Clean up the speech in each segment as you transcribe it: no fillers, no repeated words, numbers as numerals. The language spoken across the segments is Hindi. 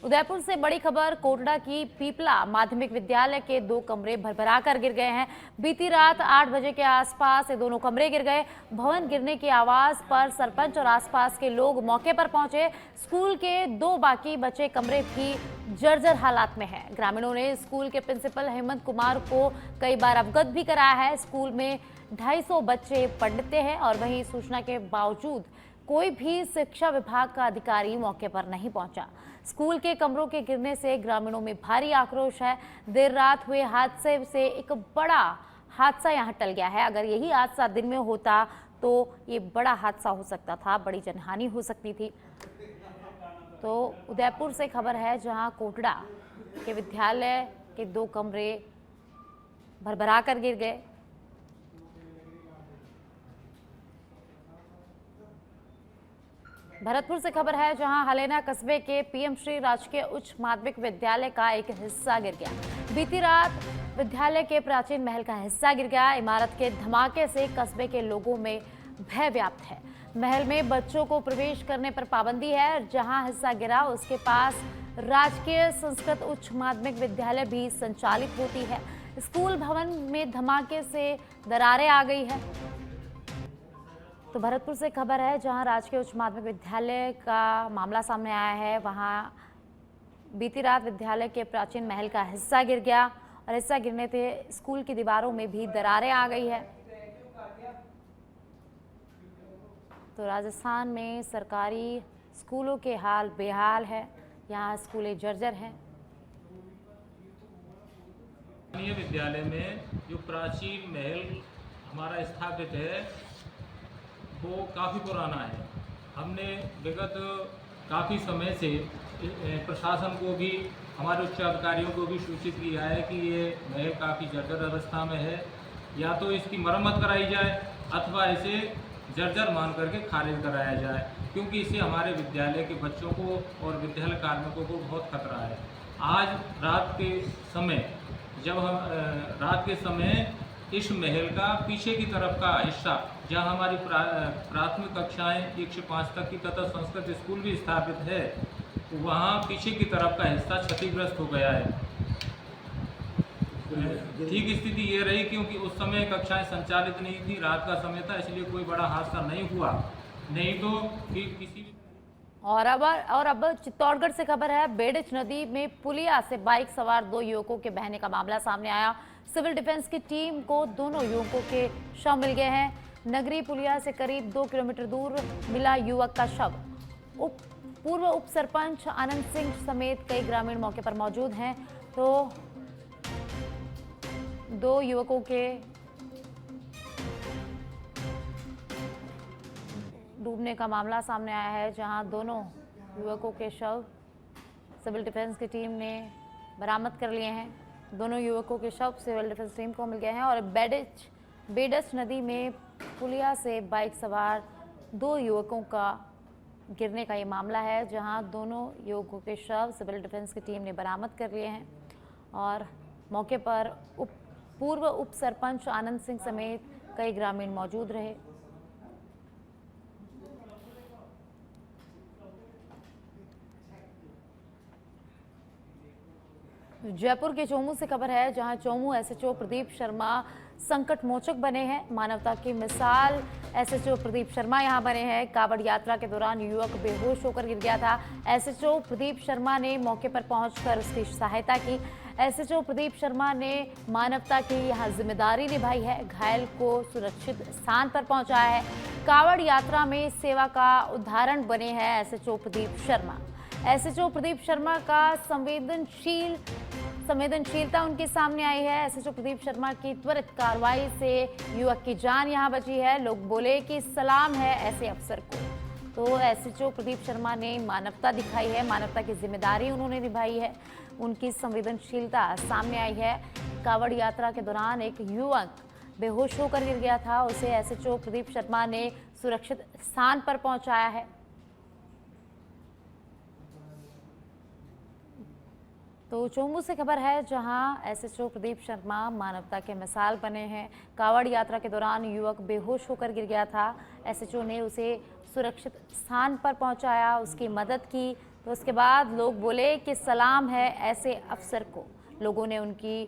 उदयपुर से बड़ी खबर। कोटड़ा की पीपला माध्यमिक विद्यालय के 2 कमरे भरभरा कर गिर गए हैं। बीती रात 8 बजे के आसपास ये दोनों कमरे गिर गए। भवन गिरने की आवाज पर सरपंच और आसपास के लोग मौके पर पहुंचे। स्कूल के 2 बाकी बचे कमरे भी जर्जर हालात में हैं। ग्रामीणों ने स्कूल के प्रिंसिपल हेमंत कुमार को कई बार अवगत भी कराया है। स्कूल में 250 बच्चे पढ़ते हैं और वहीं सूचना के बावजूद कोई भी शिक्षा विभाग का अधिकारी मौके पर नहीं पहुंचा। स्कूल के कमरों के गिरने से ग्रामीणों में भारी आक्रोश है। देर रात हुए हादसे से एक बड़ा हादसा यहां टल गया है। अगर यही हादसा दिन में होता तो ये बड़ा हादसा हो सकता था, बड़ी जनहानि हो सकती थी। तो उदयपुर से खबर है, जहां कोटड़ा के विद्यालय के 2 कमरे भरभरा कर गिर गए। भरतपुर से खबर है, जहां हलेना कस्बे के पीएम श्री राजकीय उच्च माध्यमिक विद्यालय का एक हिस्सा गिर गया। बीती रात विद्यालय के प्राचीन महल का हिस्सा गिर गया। इमारत के धमाके से कस्बे के लोगों में भय व्याप्त है। महल में बच्चों को प्रवेश करने पर पाबंदी है। जहां हिस्सा गिरा उसके पास राजकीय संस्कृत उच्च माध्यमिक विद्यालय भी संचालित होती है। स्कूल भवन में धमाके से दरारें आ गई है। तो भरतपुर से खबर है, जहां राजकीय उच्च माध्यमिक विद्यालय का मामला सामने आया है। वहां बीती रात विद्यालय के प्राचीन महल का हिस्सा गिर गया और हिस्सा गिरने से स्कूल की दीवारों में भी दरारें आ गई है। तो राजस्थान में सरकारी स्कूलों के हाल बेहाल है। यहाँ स्कूलें जर्जर हैं। विद्यालय में जो प्राचीन महल हमारा स्थापित है वो काफ़ी पुराना है। हमने विगत काफ़ी समय से प्रशासन को भी, हमारे उच्च अधिकारियों को भी सूचित किया है कि ये महल काफ़ी जर्जर अवस्था में है। या तो इसकी मरम्मत कराई जाए अथवा इसे जर्जर मान करके खारिज कराया जाए, क्योंकि इससे हमारे विद्यालय के बच्चों को और विद्यालय कार्मिकों को बहुत खतरा है। आज रात के समय इस महल का पीछे की तरफ का हिस्सा, जहां हमारी प्राथमिक कक्षाएं 1 से 5 तक की तथा संस्कृत स्कूल भी स्थापित है, वहां पीछे की तरफ का हिस्सा क्षतिग्रस्त हो गया है। ठीक स्थिति ये रही क्योंकि उस समय कक्षाएं संचालित नहीं थी, रात का समय था, इसलिए कोई बड़ा हादसा नहीं हुआ। नहीं तो किसी और अब चित्तौड़गढ़ से खबर है। बेड़िच नदी में पुलिया से बाइक सवार 2 युवकों के बहने का मामला सामने आया। सिविल डिफेंस की टीम को दोनों युवकों के शव मिल गए हैं। नगरी पुलिया से करीब 2 किलोमीटर दूर मिला युवक का शव। पूर्व उप सरपंच आनंद सिंह समेत कई ग्रामीण मौके पर मौजूद हैं। तो 2 युवकों के डूबने का मामला सामने आया है, जहां दोनों युवकों के शव सिविल डिफेंस की टीम ने बरामद कर लिए हैं। दोनों युवकों के शव सिविल डिफेंस टीम को मिल गए हैं। और बेड़िच नदी में पुलिया से बाइक सवार 2 युवकों का गिरने का ये मामला है, जहां दोनों युवकों के शव सिविल डिफेंस की टीम ने बरामद कर लिए हैं। और मौके पर पूर्व उप सरपंच आनंद सिंह समेत कई ग्रामीण मौजूद रहे। जयपुर के चोमू से खबर है, जहां चोमू एसएचओ प्रदीप शर्मा संकट मोचक बने हैं। मानवता की मिसाल एसएचओ प्रदीप शर्मा यहां बने हैं। कावड़ यात्रा के दौरान युवक बेहोश होकर गिर गया था। एसएचओ प्रदीप शर्मा ने मौके पर पहुंचकर उसकी सहायता की। एसएचओ प्रदीप शर्मा ने मानवता की यहां जिम्मेदारी निभाई है। घायल को सुरक्षित स्थान पर पहुंचाया है। कावड़ यात्रा में सेवा का उदाहरण बने हैं एसएचओ प्रदीप शर्मा। एसएचओ प्रदीप शर्मा का संवेदनशीलता उनके सामने आई है। एसएचओ प्रदीप शर्मा की त्वरित कार्रवाई से युवक की जान यहां बची है। लोग बोले कि सलाम है ऐसे अफसर को। तो एसएचओ प्रदीप शर्मा ने मानवता दिखाई है, मानवता की जिम्मेदारी उन्होंने निभाई है, उनकी संवेदनशीलता सामने आई है। कावड़ यात्रा के दौरान एक युवक बेहोश होकर गिर गया था, उसे एसएचओ प्रदीप शर्मा ने सुरक्षित स्थान पर पहुंचाया है। तो चोमू से खबर है, जहां एसएचओ प्रदीप शर्मा मानवता के मिसाल बने हैं। कावड़ यात्रा के दौरान युवक बेहोश होकर गिर गया था। एसएचओ ने उसे सुरक्षित स्थान पर पहुंचाया, उसकी मदद की, तो उसके बाद लोग बोले कि सलाम है ऐसे अफसर को। लोगों ने उनकी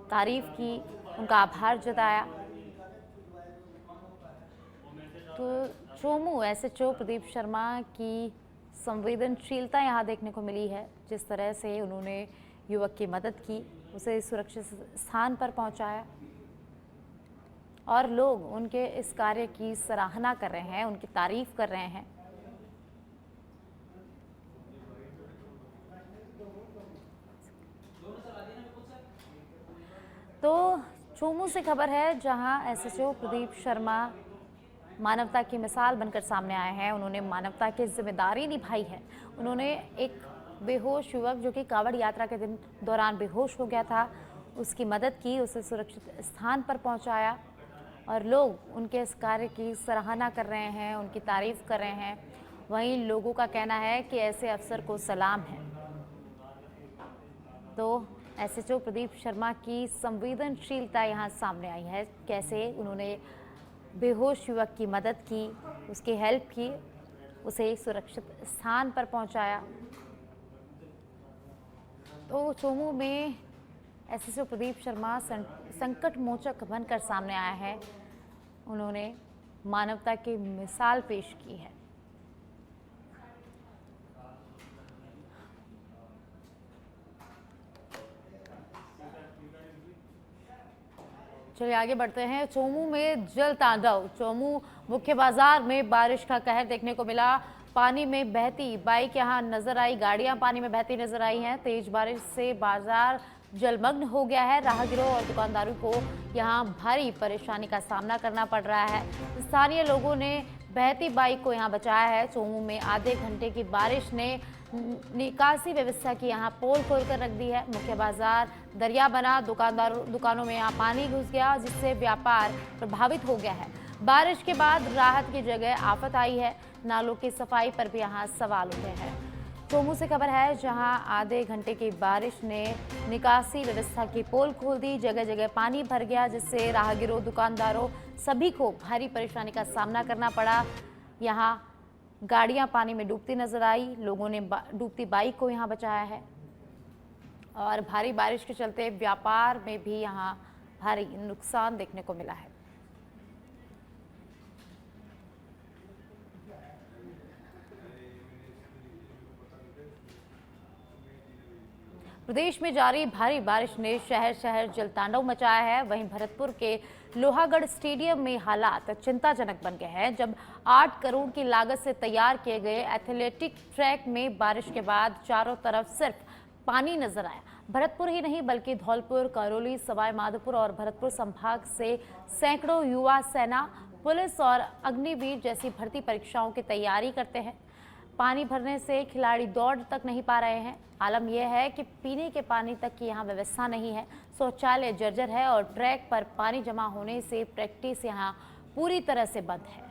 तारीफ की, उनका आभार जताया। तो चोमू एसएचओ प्रदीप शर्मा की संवेदनशीलता यहाँ देखने को मिली है। जिस तरह से उन्होंने युवक की मदद की, उसे सुरक्षित स्थान पर पहुंचाया और लोग उनके इस कार्य की सराहना कर रहे हैं, उनकी तारीफ कर रहे हैं। तो चोमू से खबर है, जहां एसएचओ प्रदीप शर्मा मानवता की मिसाल बनकर सामने आए हैं। उन्होंने मानवता की जिम्मेदारी निभाई है। उन्होंने एक बेहोश युवक जो कि कांवड़ यात्रा के दौरान बेहोश हो गया था, उसकी मदद की, उसे सुरक्षित स्थान पर पहुंचाया और लोग उनके इस कार्य की सराहना कर रहे हैं, उनकी तारीफ कर रहे हैं। वहीं लोगों का कहना है कि ऐसे अफसर को सलाम है। तो एसएचओ प्रदीप शर्मा की संवेदनशीलता यहाँ सामने आई है। कैसे उन्होंने बेहोश युवक की मदद की, उसकी हेल्प की, उसे सुरक्षित स्थान पर पहुंचाया। तो चोमू में एसएचओ प्रदीप शर्मा संकट मोचक बनकर सामने आया है। उन्होंने मानवता की मिसाल पेश की है। चलिए आगे बढ़ते हैं। चोमू में जल तांडव। चोमू मुख्य बाजार में बारिश का कहर देखने को मिला। पानी में बहती बाइक यहां नजर आई, गाड़ियां पानी में बहती नजर आई हैं। तेज बारिश से बाजार जलमग्न हो गया है। राहगीरों और दुकानदारों को यहां भारी परेशानी का सामना करना पड़ रहा है। स्थानीय लोगों ने बहती बाइक को यहां बचाया है। चोमू में आधे घंटे की बारिश ने निकासी व्यवस्था की यहां पोल खोलकर रख दी है। मुख्य बाजार दरिया बना, दुकानों में यहां पानी घुस गया, जिससे व्यापार प्रभावित हो गया है। बारिश के बाद राहत की जगह आफत आई है। नालों की सफाई पर भी यहां सवाल उठे हैं। चोमू से खबर है, जहां आधे घंटे की बारिश ने निकासी व्यवस्था की पोल खोल दी। जगह जगह पानी भर गया, जिससे राहगीरों, दुकानदारों सभी को भारी परेशानी का सामना करना पड़ा। यहाँ गाड़ियां पानी में डूबती नजर आई। लोगों ने डूबती बाइक को यहां बचाया है और भारी बारिश के चलते व्यापार में भी यहां भारी नुकसान देखने को मिला है। प्रदेश में जारी भारी बारिश ने शहर शहर जलतांडव मचाया है। वहीं भरतपुर के लोहागढ़ स्टेडियम में हालात चिंताजनक बन गए हैं, जब 8 करोड़ की लागत से तैयार किए गए एथलेटिक ट्रैक में बारिश के बाद चारों तरफ सिर्फ पानी नजर आया। भरतपुर ही नहीं बल्कि धौलपुर, करौली, सवाई माधोपुर और भरतपुर संभाग से सैकड़ों युवा सेना, पुलिस और अग्निवीर जैसी भर्ती परीक्षाओं की तैयारी करते हैं। पानी भरने से खिलाड़ी दौड़ तक नहीं पा रहे हैं। आलम यह है कि पीने के पानी तक की यहाँ व्यवस्था नहीं है। शौचालय जर्जर है और ट्रैक पर पानी जमा होने से प्रैक्टिस यहाँ पूरी तरह से बंद है।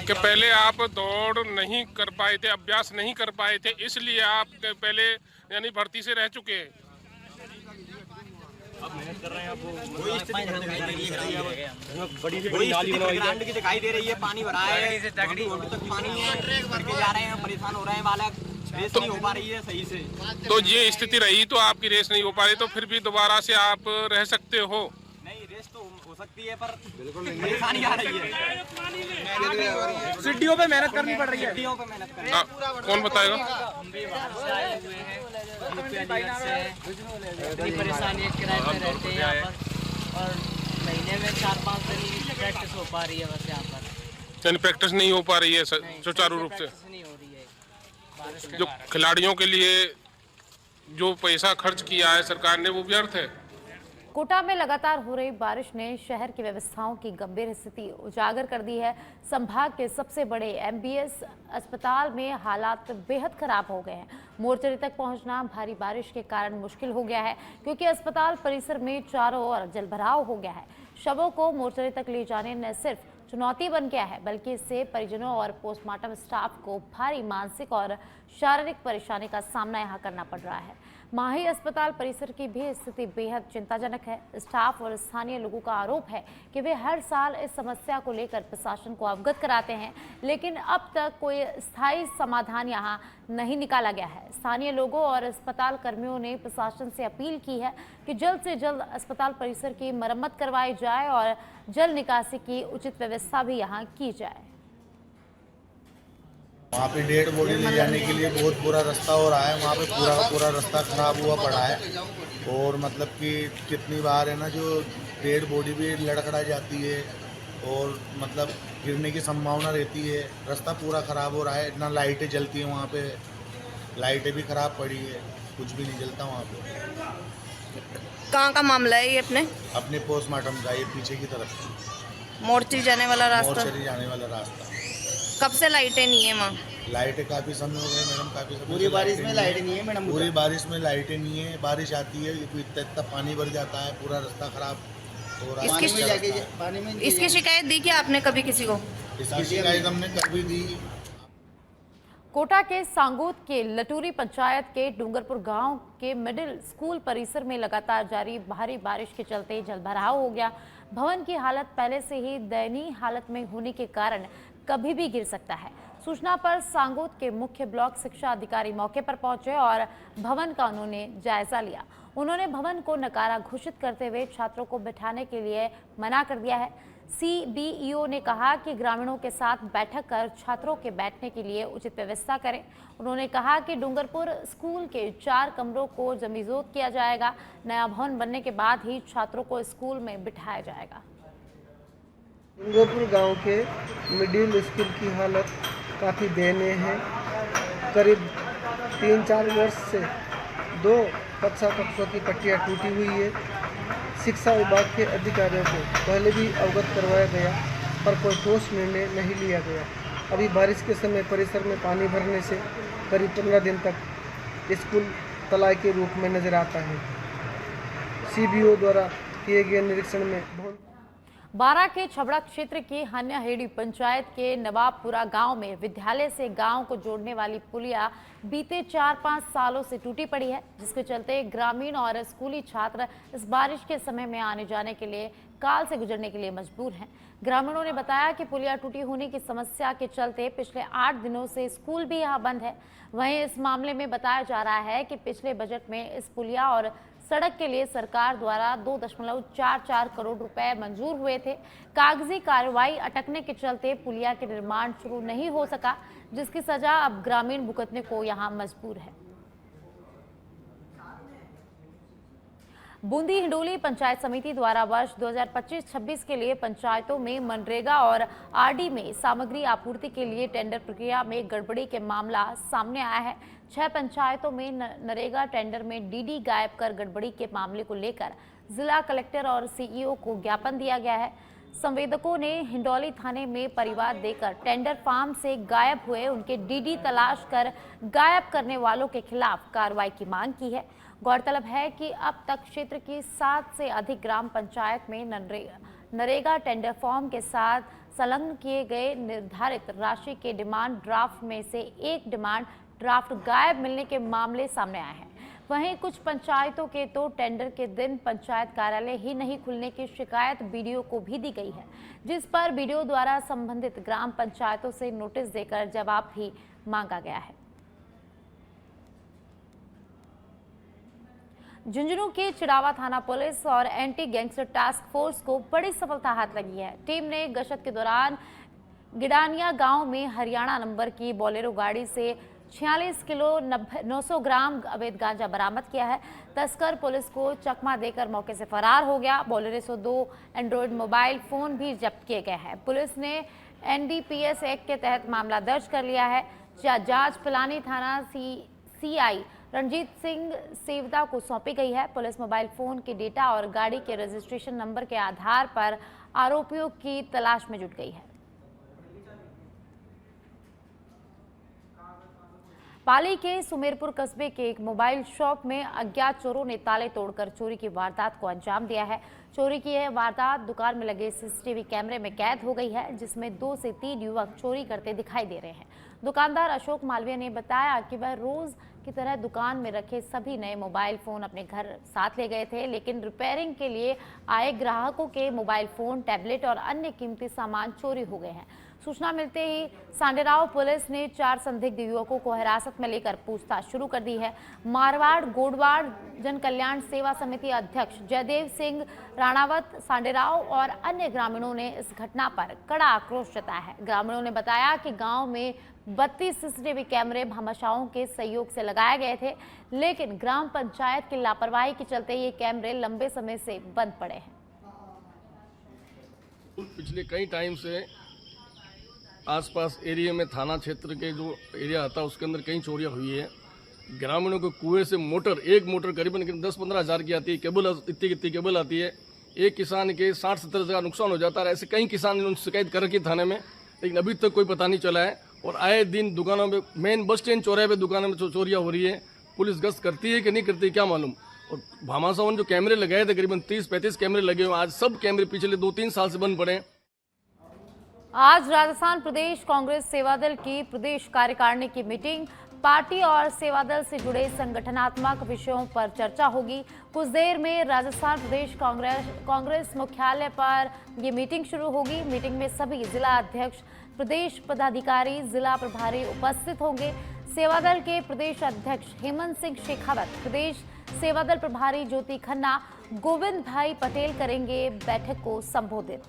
कि पहले आप दौड़ नहीं कर पाए थे, अभ्यास नहीं कर पाए थे, इसलिए आप पहले यानी भर्ती से रह चुके हैं। अब मेहनत कर रहे हैं। आप वही स्थिति बड़ी से बड़ी नाली ग्राउंड की दिखाई दे रही है, पानी भरा है, तक पानी है, करके जा रहे हैं, परेशान हो रहे हैं बालक। रेस नहीं हो पा रही है सही से। तो ये स्थिति रही तो आपकी रेस नहीं हो पा रही, तो फिर भी दोबारा से आप रह सकते हो? नहीं, रेस तो हो सकती है पर बिल्कुल परेशानी आ रही है। सीढ़ियों पे मेहनत करनी पड़ रही है। सीढ़ियों पे मेहनत करनी है। कौन बताएगा? हम भी बाहर से आए हुए हैं, इतनी परेशानी है, किराए पे रहते हैं यहाँ पर और महीने में 4-5 दिन प्रैक्टिस हो पा रही है बस यहाँ पर। यानी प्रैक्टिस नहीं हो पा रही है सुचारू रूप से? नहीं हो रही है बारिश के जो कारण। खिलाड़ियों के लिए जो पैसा खर्च किया है सरकार ने, वो व्यर्थ है। कोटा में लगातार हो रही बारिश ने शहर की व्यवस्थाओं की गंभीर स्थिति उजागर कर दी है। संभाग के सबसे बड़े एमबीएस अस्पताल में हालात बेहद खराब हो गए हैं। मोर्चरी तक पहुंचना भारी बारिश के कारण मुश्किल हो गया है, क्योंकि अस्पताल परिसर में चारों ओर जलभराव हो गया है। शवों को मोर्चरी तक ले जाने न सिर्फ चुनौती बन गया है, बल्कि इससे परिजनों और पोस्टमार्टम स्टाफ को भारी मानसिक और शारीरिक परेशानी का सामना यहाँ करना पड़ रहा है। माही अस्पताल परिसर की भी स्थिति बेहद चिंताजनक है। स्टाफ और स्थानीय लोगों का आरोप है कि वे हर साल इस समस्या को लेकर प्रशासन को अवगत कराते हैं, लेकिन अब तक कोई स्थायी समाधान यहां नहीं निकाला गया है। स्थानीय लोगों और अस्पताल कर्मियों ने प्रशासन से अपील की है कि जल्द से जल्द अस्पताल परिसर की मरम्मत करवाई जाए और जल निकासी की उचित व्यवस्था भी यहां की जाए। वहाँ पे डेड बॉडी ले जाने के लिए बहुत बुरा रास्ता हो रहा है। वहाँ पे पूरा रास्ता खराब हुआ पड़ा है और मतलब कि कितनी बार है ना जो डेड बॉडी भी लड़खड़ा जाती है और मतलब गिरने की संभावना रहती है। रास्ता पूरा खराब हो रहा है, ना लाइटें जलती हैं वहाँ पे, लाइटें भी खराब पड़ी है, कुछ भी नहीं जलता वहाँ पे। कहाँ का मामला है ये? अपने पोस्टमार्टम का, ये पीछे की तरफ मोर्ची जाने वाला रास्ता। मोर्चरी जाने वाला रास्ता। कब से लाइटें नहीं है वहाँ? लाइटें काफ़ी समय हो गए मैडम, काफ़ी समय। पूरी बारिश में लाइट नहीं है मैडम। पूरी बारिश में लाइटें नहीं है। बारिश आती है इतना पानी भर जाता है, पूरा रास्ता खराब हो रहा है। इसकी शिकायत दी क्या आपने कभी किसी को? इसकी शिकायत हमने कभी दी। कोटा के सांगोद के लटूरी पंचायत के डूंगरपुर गांव के मिडिल स्कूल परिसर में लगातार जारी भारी बारिश के चलते जलभराव हो गया। भवन की हालत पहले से ही दयनीय हालत में होने के कारण कभी भी गिर सकता है। सूचना पर सांगोद के मुख्य ब्लॉक शिक्षा अधिकारी मौके पर पहुंचे और भवन का उन्होंने जायजा लिया। उन्होंने भवन को नकारा घोषित करते हुए छात्रों को बिठाने के लिए मना कर दिया है। CBEO ने कहा कि ग्रामीणों के साथ बैठक कर छात्रों के बैठने के लिए उचित व्यवस्था करें। उन्होंने कहा कि डूंगरपुर स्कूल के 4 कमरों को जमीजोत किया जाएगा। नया भवन बनने के बाद ही छात्रों को स्कूल में बिठाया जाएगा। डूंगरपुर गांव के मिडिल स्कूल की हालत काफ़ी दयनीय है। करीब 3-4 वर्ष से 2 कक्षा कक्षों की पट्टियाँ टूटी हुई है। शिक्षा विभाग के अधिकारियों को पहले भी अवगत करवाया गया पर कोई ठोस निर्णय नहीं लिया गया। अभी बारिश के समय परिसर में पानी भरने से करीब 15 दिन तक स्कूल तलाई के रूप में नजर आता है। CBO द्वारा किए गए निरीक्षण में बारा के छबड़ा क्षेत्र की हन्याहेड़ी पंचायत के नवाबपुरा गांव में विद्यालय से गांव को जोड़ने वाली पुलिया बीते 4-5 सालों से टूटी पड़ी है, जिसके चलते ग्रामीण और स्कूली छात्र इस बारिश के समय में आने जाने के लिए काल से गुजरने के लिए मजबूर हैं। ग्रामीणों ने बताया कि पुलिया टूटी होने की समस्या के चलते पिछले 8 दिनों से स्कूल भी यहां बंद है। वहीं इस मामले में बताया जा रहा है कि पिछले बजट में इस पुलिया और सड़क के लिए सरकार द्वारा 2.44 करोड़ रुपए मंजूर हुए थे। कागजी कार्रवाई अटकने के चलते पुलिया के निर्माण शुरू नहीं हो सका, जिसकी सजा अब ग्रामीण भुगतने को यहां मजबूर है। बूंदी हिंडोली पंचायत समिति द्वारा वर्ष 2025-26 के लिए पंचायतों में मनरेगा और RD में सामग्री आपूर्ति के लिए टेंडर प्रक्रिया में गड़बड़ी के मामला सामने आया है। 6 पंचायतों में नरेगा टेंडर में DD गायब कर गड़बड़ी के मामले को लेकर जिला कलेक्टर और CEO को ज्ञापन दिया गया है। संवेदकों ने हिंडोली थाने में परिवार देकर टेंडर फार्म से गायब हुए उनके DD तलाश कर गायब करने वालों के खिलाफ कार्रवाई की मांग की है। गौरतलब है कि अब तक क्षेत्र की 7 से अधिक ग्राम पंचायत में नरेगा टेंडर फॉर्म के साथ संलग्न किए गए निर्धारित राशि के डिमांड ड्राफ्ट में से एक डिमांड ड्राफ्ट गायब मिलने के मामले सामने आए हैं। वहीं कुछ पंचायतों के तो टेंडर के दिन पंचायत कार्यालय ही नहीं खुलने की शिकायत BDO को भी दी गई है, जिस पर BDO द्वारा संबंधित ग्राम पंचायतों से नोटिस देकर जवाब भी मांगा गया है। झुंझुनू के चिड़ावा थाना पुलिस और एंटी गैंगस्टर टास्क फोर्स को बड़ी सफलता हाथ लगी है। टीम ने गश्त के दौरान गिडानिया गांव में हरियाणा नंबर की बोलेरो गाड़ी से 46 किलो 900 ग्राम अवैध गांजा बरामद किया है। तस्कर पुलिस को चकमा देकर मौके से फरार हो गया। बोलेरो से 2 एंड्रॉयड मोबाइल फोन भी जब्त किए गए हैं। पुलिस ने NDPS एक्ट के तहत मामला दर्ज कर लिया है। जांच पिलानी थाना CI रणजीत सिंह सेवदा को सौंपी गई है। पुलिस मोबाइल फोन के डेटा और गाड़ी के रजिस्ट्रेशन नंबर के आधार पर आरोपियों की तलाश में जुट गई है। पाली के सुमेरपुर कस्बे के एक मोबाइल शॉप में अज्ञात चोरों ने ताले तोड़कर चोरी की वारदात को अंजाम दिया है। चोरी की यह वारदात दुकान में लगे CCTV कैमरे में कैद हो गई है, जिसमें 2 से 3 युवक चोरी करते दिखाई दे रहे हैं। दुकानदार अशोक मालवीय ने बताया कि वह रोज की तरह दुकान में रखे सभी नए मोबाइल फ़ोन अपने घर साथ ले गए थे, लेकिन रिपेयरिंग के लिए आए ग्राहकों के मोबाइल फ़ोन, टैबलेट और अन्य कीमती सामान चोरी हो गए हैं। सूचना मिलते ही सांडेराव पुलिस ने 4 संदिग्ध युवकों को हिरासत में लेकर पूछताछ शुरू कर दी है। मारवाड़ गोडवाड़ जन कल्याण सेवा समिति अध्यक्ष जयदेव सिंह राणावत, सांडेराव और अन्य ग्रामीणों ने इस घटना पर कड़ा आक्रोश जताया है। ग्रामीणों ने बताया कि गांव में 32 सीसीटीवी कैमरे भामाशाहों के सहयोग से लगाए गए थे, लेकिन ग्राम पंचायत की लापरवाही के चलते ये कैमरे लंबे समय से बंद पड़े हैं। पिछले कई टाइम से आसपास एरिया में थाना क्षेत्र के जो एरिया आता है उसके अंदर कई चोरियां हुई है। ग्रामीणों को कुएं से एक मोटर करीबन 10-15 हज़ार की आती है, केबल इतनी केबल आती है। एक किसान के 60-70 हज़ार नुकसान हो जाता है। ऐसे कई किसान ने शिकायत कर रखी थाने में, लेकिन अभी तक कोई पता नहीं चला है। और आए दिन दुकानों में, मेन बस स्टैंड चौराहे पे दुकानों में चोरियां हो रही है। पुलिस गश्त करती है कि नहीं करती क्या मालूम। और भामाशाहों जो कैमरे लगाए थे, करीबन 30-35 कैमरे लगे हुए, आज सब कैमरे पिछले 2-3 साल से बंद पड़े हैं। आज राजस्थान प्रदेश कांग्रेस सेवादल की प्रदेश कार्यकारिणी की मीटिंग, पार्टी और सेवादल से जुड़े संगठनात्मक विषयों पर चर्चा होगी। कुछ देर में राजस्थान प्रदेश कांग्रेस मुख्यालय पर ये मीटिंग शुरू होगी। मीटिंग में सभी जिला अध्यक्ष, प्रदेश पदाधिकारी, जिला प्रभारी उपस्थित होंगे। सेवादल के प्रदेश अध्यक्ष हेमंत सिंह शेखावत, प्रदेश सेवादल प्रभारी ज्योति खन्ना, गोविंद भाई पटेल करेंगे बैठक को संबोधित।